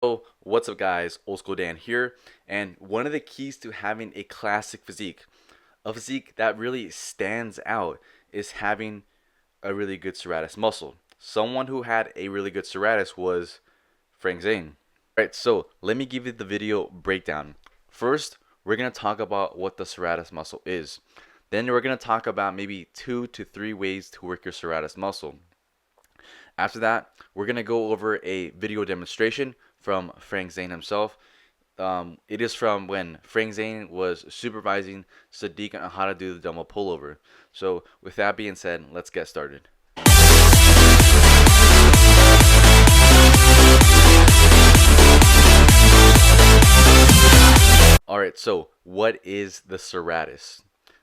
So, what's up, guys? Old School Dan here, and one of the keys to having a classic physique, a physique that really stands out, is having a really good serratus muscle. Someone who had a really good serratus was Frank Zane. Alright, so let me give you the video breakdown. First, we're going to talk about what the serratus muscle is. Then we're going to talk about maybe 2 to 3 ways to work your serratus muscle. After that, we're going to go over a video demonstration from Frank Zane himself. It is from when Frank Zane was supervising Sadiq on how to do the dumbbell pullover. So, with that being said, let's get started. Alright, so what is the serratus?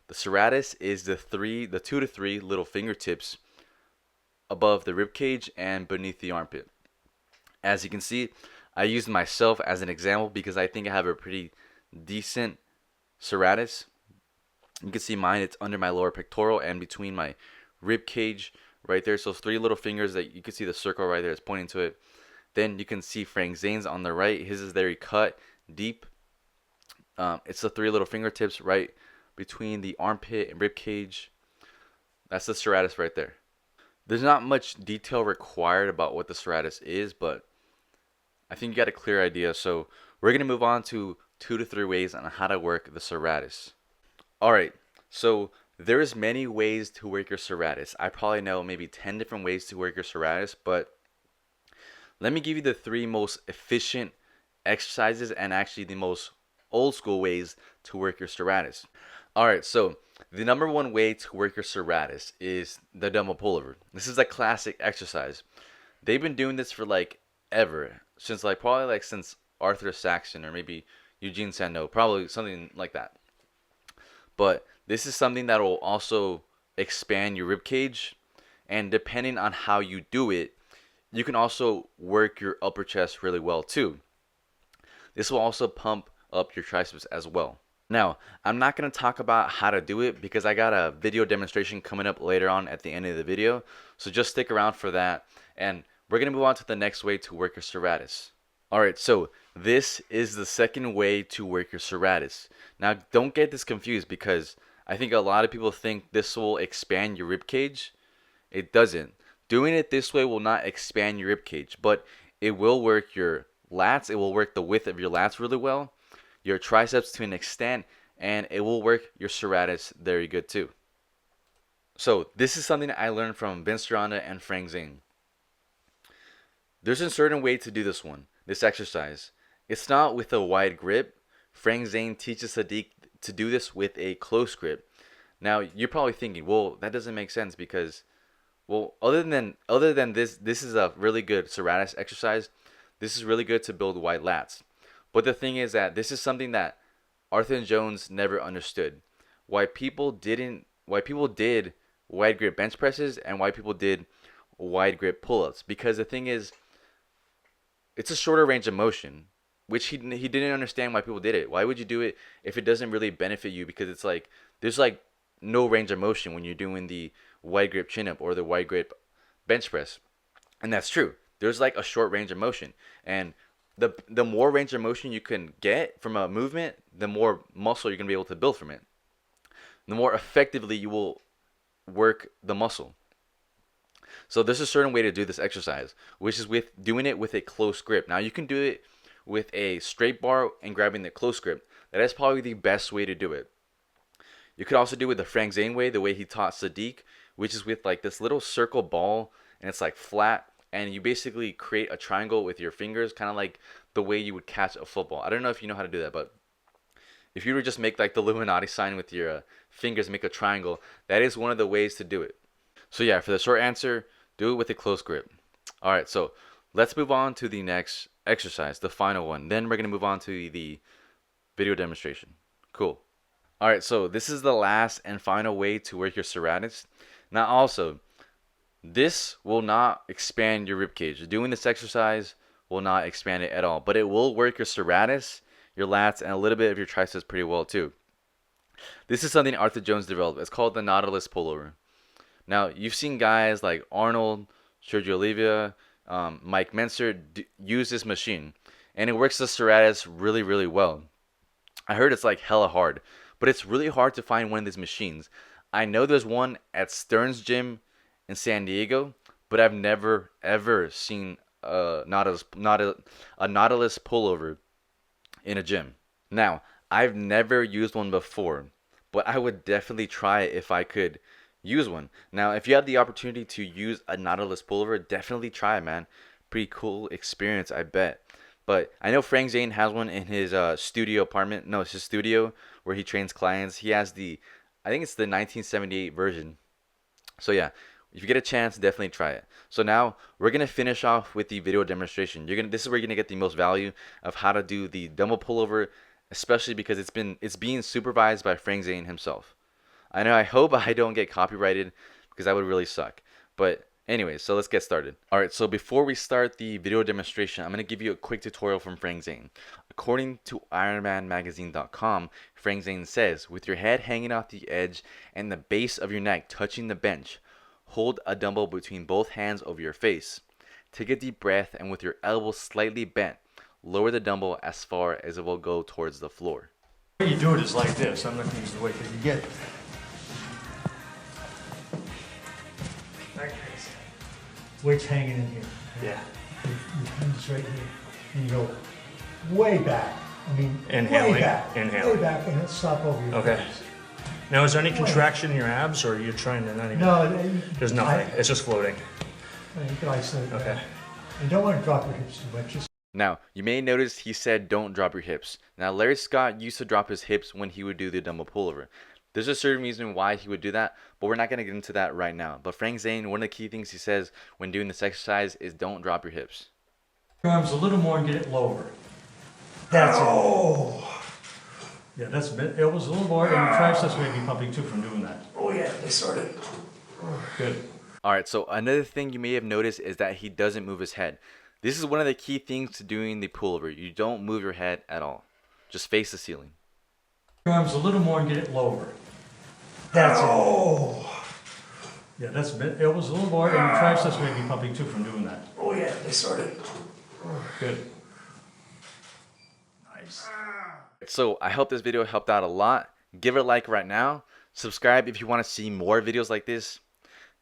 The serratus is the 2 to 3 little fingertips above the rib cage and beneath the armpit. As you can see, I used myself as an example because I think I have a pretty decent serratus. You can see mine, it's under my lower pectoral and between my rib cage right there. So 3 little fingers that you can see the circle right there is pointing to it. Then you can see Frank Zane's on the right. His is very cut deep. It's the 3 little fingertips right between the armpit and rib cage. That's the serratus right there. There's not much detail required about what the serratus is, but I think you got a clear idea. So we're going to move on to 2 to 3 ways on how to work the serratus. Alright, so there's many ways to work your serratus. I probably know maybe 10 different ways to work your serratus, but let me give you the 3 most efficient exercises and actually the most old school ways to work your serratus. Alright, so the number one way to work your serratus is the dumbbell pullover. This is a classic exercise. They've been doing this for like ever, since like probably like since Arthur Saxon or maybe Eugene Sandow, probably something like that. But this is something that will also expand your rib cage, and depending on how you do it, you can also work your upper chest really well too. This will also pump up your triceps as well. Now, I'm not going to talk about how to do it because I got a video demonstration coming up later on at the end of the video. So just stick around for that. And we're going to move on to the next way to work your serratus. Alright, so this is the second way to work your serratus. Now, don't get this confused because I think a lot of people think this will expand your rib cage. It doesn't. Doing it this way will not expand your rib cage, but it will work your lats. It will work the width of your lats really well, your triceps to an extent, and it will work your serratus very good too. So this is something I learned from Vince Aranda and Frank Zane. There's a certain way to do this exercise. It's not with a wide grip. Frank Zane teaches Sadiq to do this with a close grip. Now you're probably thinking, well, that doesn't make sense because, well, other than this is a really good serratus exercise. This is really good to build wide lats. But the thing is that this is something that Arthur Jones never understood. Why people did wide grip bench presses and why people did wide grip pull-ups. Because the thing is, it's a shorter range of motion, which he didn't understand why people did it. Why would you do it if it doesn't really benefit you? Because it's like there's like no range of motion when you're doing the wide grip chin up or the wide grip bench press, and that's true. There's like a short range of motion, and the more range of motion you can get from a movement, the more muscle you're gonna be able to build from it. The more effectively you will work the muscle. So there's a certain way to do this exercise, which is with doing it with a close grip. Now you can do it with a straight bar and grabbing the close grip. That is probably the best way to do it. You could also do it the Frank Zane way, the way he taught Sadiq, which is with like this little circle ball and it's like flat, and you basically create a triangle with your fingers, kind of like the way you would catch a football. I don't know if you know how to do that, but if you were just make like the Illuminati sign with your fingers, make a triangle, that is one of the ways to do it. So yeah, for the short answer, do it with a close grip. All right, so let's move on to the next exercise, the final one. Then we're going to move on to the video demonstration. Cool. All right, so this is the last and final way to work your serratus. Now also, this will not expand your rib cage. Doing this exercise will not expand it at all, but it will work your serratus, your lats, and a little bit of your triceps pretty well too. This is something Arthur Jones developed. It's called the Nautilus pullover. Now, you've seen guys like Arnold, Sergio Oliva, Mike Menser use this machine. and it works the serratus really, really well. I heard it's like hella hard, but it's really hard to find one of these machines. I know there's one at Stern's Gym in San Diego, but I've never ever seen a Nautilus pullover in a gym. Now, I've never used one before, but I would definitely try it if I could use one. Now, if you have the opportunity to use a Nautilus pullover, definitely try it, man. Pretty cool experience, I bet. But I know Frank Zane has one in his studio apartment. No, it's his studio where he trains clients. He has I think it's the 1978 version. So yeah, if you get a chance, definitely try it. So now we're gonna finish off with the video demonstration. This is where you're gonna get the most value of how to do the dumbbell pullover, especially because it's being supervised by Frank Zane himself. I hope I don't get copyrighted because that would really suck. But anyway, so let's get started. All right, so before we start the video demonstration, I'm gonna give you a quick tutorial from Frank Zane. According to IronManMagazine.com, Frank Zane says, with your head hanging off the edge and the base of your neck touching the bench, hold a dumbbell between both hands over your face. Take a deep breath and with your elbows slightly bent, lower the dumbbell as far as it will go towards the floor. The way you do it is like this. I'm not going to use the weight because you get like this. Weight's hanging in here. Yeah. Your hands right here. And you go way back. I mean, Inhaling. way back. Inhaling. Way back and stop over your Okay. face. Now, is there any contraction in your abs, or are you trying to not even? No, There's nothing. It's just floating. You can isolate that. Okay. You don't want to drop your hips too much. Just Now, you may notice he said don't drop your hips. Now, Larry Scott used to drop his hips when he would do the dumbbell pullover. There's a certain reason why he would do that, but we're not going to get into that right now. But Frank Zane, one of the key things he says when doing this exercise is don't drop your hips. your arms a little more and get it lower. That's it. Yeah, that's a bit. Elbows a little more, and your triceps may be pumping too from doing that. Oh yeah, they started. Good. All right, so another thing you may have noticed is that he doesn't move his head. This is one of the key things to doing the pullover. You don't move your head at all. Just face the ceiling. Your arms a little more and get it lower. That's it. Yeah, that's a bit. Elbows a little more, and your triceps may be pumping too from doing that. Oh yeah, they started. Good. Nice. So I hope this video helped out a lot. Give it a like right now. Subscribe if you want to see more videos like this.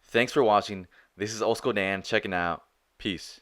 Thanks for watching. This is Old School Dan checking out. Peace.